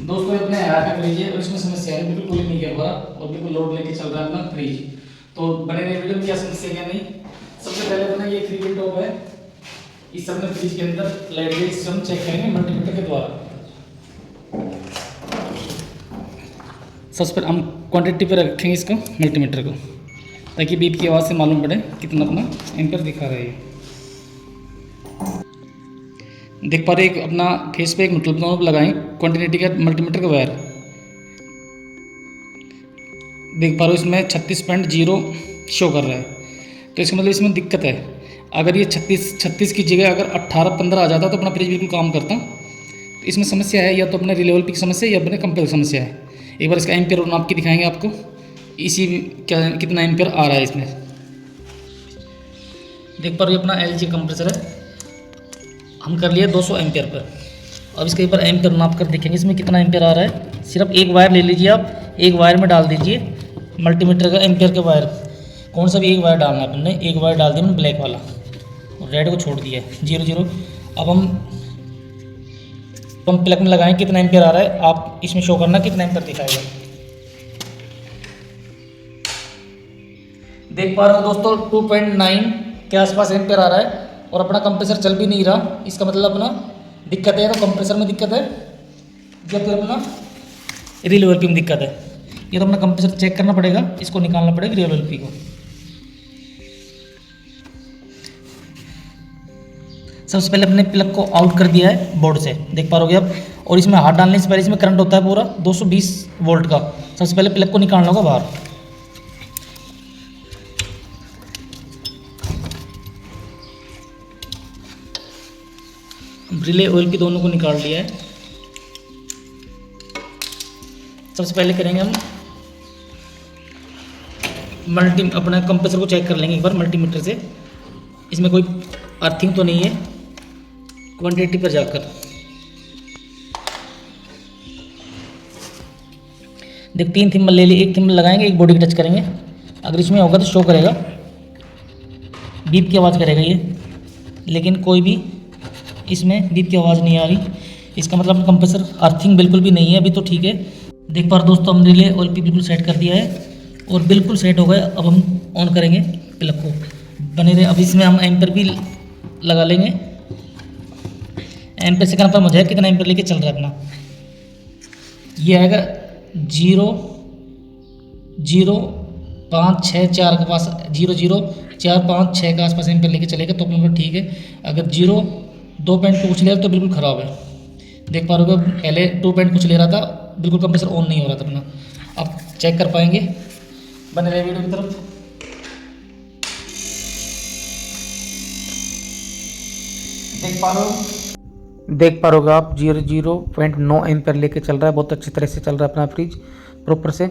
दोस्तों अपने यहाँ का फ्रिज है और इसमें समस्या है, बिल्कुल कूलिंग नहीं कर पा रहा और बिल्कुल लोड लेके चल रहा है अपना फ्रिज। तो बने रहे वीडियो में क्या समस्या क्या नहीं। सबसे पहले अपना ये 3 पिन टॉप है, इस सब में फ्रिज के अंदर लाइट गेज सिस्टम चेक करेंगे मल्टीमीटर के द्वारा। सबसे पहले हम क्वांटिटी पे रखेंगे इसको मल्टीमीटर को, ताकि बीप की आवाज़ से मालूम पड़े कितना अपना एम्पर दिखा रहा है। देख पा रहे एक अपना फेस पे एक मतलब दोनों लगाएं क्वांटिटी का मल्टीमीटर का वायर। देख पा रहे हो इसमें 36.0 शो कर रहा है, तो इसका मतलब इसमें दिक्कत है। अगर ये 36 की जगह अगर 18-15 आ जाता तो अपना फ्रिज बिल्कुल काम करता। तो इसमें समस्या है, या तो अपने रिले वोल्टेज की समस्या या अपने कंपेयर की समस्या है। एक बार इसका एम्पियर नाप के दिखाएंगे आपको, इसी क्या कितना एम्पियर आ रहा है इसमें। देख पा रहे हो अपना LG कंप्रेसर है, हम कर लिए 200 एम्पियर पर। अब इसके ऊपर एम्पियर नाप कर देखेंगे इसमें कितना एम्पियर आ रहा है। सिर्फ एक वायर ले लीजिए आप, एक वायर में डाल दीजिए मल्टीमीटर का एम्पियर का वायर, कौन सा भी एक वायर डालना है अपने। एक वायर डाल दिया मैंने ब्लैक वाला और रेड को छोड़ दिया है 0-0। अब हम प्लग में लगाएं कितना एम्पियर आ रहा है, आप इसमें शो करना कितना एम्पियर दिखाएगा। देख पा रहे हो दोस्तों 2.9 के आसपास एम्पियर आ रहा है और अपना कंप्रेसर चल भी नहीं रहा। इसका मतलब अपना दिक्कत है, तो कंप्रेसर में दिक्कत है या फिर अपना रिले वोल्टेज में दिक्कत है। ये तो अपना कंप्रेसर चेक करना पड़ेगा, इसको निकालना पड़ेगा रिले वोल्टेज को। सबसे पहले अपने प्लग को आउट कर दिया है बोर्ड से, देख पा रहे आप। और इसमें हाथ डालने से पहले इसमें करंट होता है पूरा 220 वोल्ट का। सबसे पहले प्लग को निकालना होगा बाहर। रिले ऑयल की दोनों को निकाल लिया है। सबसे पहले करेंगे हम अपना कंप्रेसर को चेक कर लेंगे एक बार मल्टीमीटर से, इसमें कोई अर्थिंग तो नहीं है। क्वांटिटी पर जाकर देख 3 थिम्बल ले लिए, एक थिम्बल लगाएंगे, एक बॉडी टच करेंगे। अगर इसमें होगा तो शो करेगा, बीप की आवाज़ करेगा ये, लेकिन कोई भी इसमें बीप की आवाज़ नहीं आ रही। इसका मतलब कंप्रेसर अर्थिंग बिल्कुल भी नहीं है अभी, तो ठीक है। देख पा रहे दोस्तों हम रिले ऑयल भी बिल्कुल सेट कर दिया है और बिल्कुल सेट हो गया। अब हम ऑन करेंगे प्लग को, बने रहे। अब इसमें हम एम्पर भी लगा लेंगे। एम्पर से कंफर्म हो जाए कितना एम्पर लेके चल रहा है अपना। ये आएगा 0.056 के पास, 0.0456 के आसपास एम्पर लेके चलेगा तो अपना ठीक है। अगर 0.2 कुछ ले रहा तो बिल्कुल ख़राब है। देख पा रहे हो पहले 2 कुछ ले रहा था, बिल्कुल कंप्रेसर ऑन नहीं हो रहा था अपना। अब चेक कर पाएंगे, बने रहे वीडियो की तरफ। देख पा रहे आप 0.9 एम्पियर लेके चल रहा है, बहुत अच्छी तरह से चल रहा है अपना फ्रिज प्रॉपर से।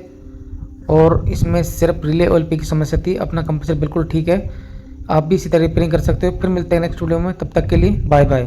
और इसमें सिर्फ रिले ऑयल की समस्या थी, अपना कंप्रेसर बिल्कुल ठीक है। आप भी इसी तरह रिपेयरिंग कर सकते हो। फिर मिलते हैं नेक्स्ट वीडियो में, तब तक के लिए बाय बाय।